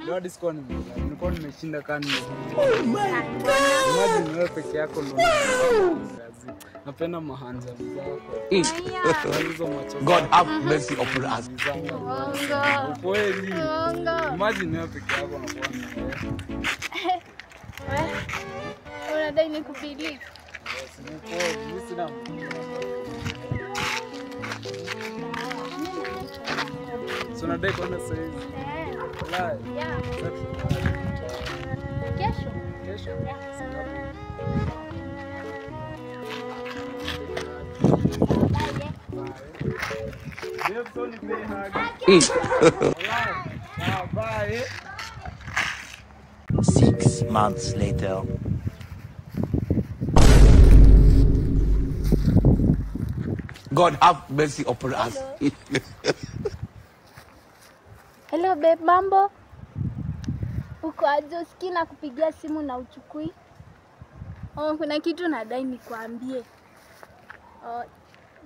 Leo disco nilikuwa nimeshinda kani. Imagine wewe peke yako ndo. Napenda mahanja zako. God have mercy upon us. Kweli. Imagine wewe peke yako unakuwa unadai nikubelieve. Sina. So unadai kuona sasa hivi. Yeah. Kesho. Bye. 6 months later. God have mercy upon us. Hello babe, mambo? Uko aje? Usikii na kupigia simu na uchukui? Kuna kitu nadai nikwambie.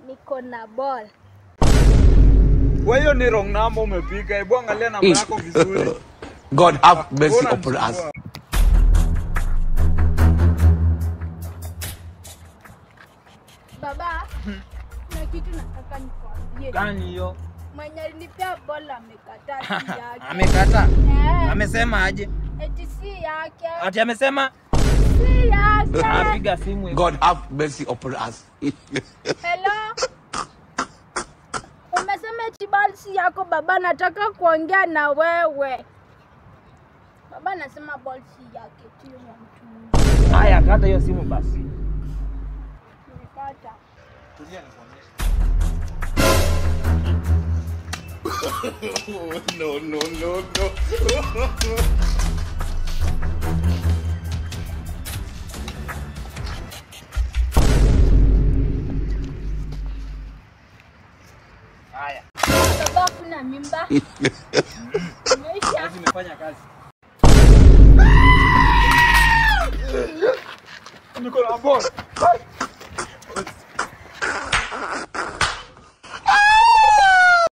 Niko na ball. Wewe ni wrong number umepiga. Hebu angalia namba yako vizuri. God have mercy upon us. Baba, kuna kitu nataka nikwambie. Gani hiyo? Mwenye alinipea ball amekataa si yake. Amekataa? Amesema aje? Eti si yake. Ati amesema? Si yake. Apiga simu. God have mercy upon us. Hello? Umesema eti ball si yako baba, nataka kuongea na wewe. Baba anasema ball si yake, tu ya mtu mwingine. Haya, kata hiyo simu basi. Nimekata. Tulia nikuonyeshe. No. Haya. Baba kuna mimba. Umeisha. Nimefanya kazi. Niko na ball.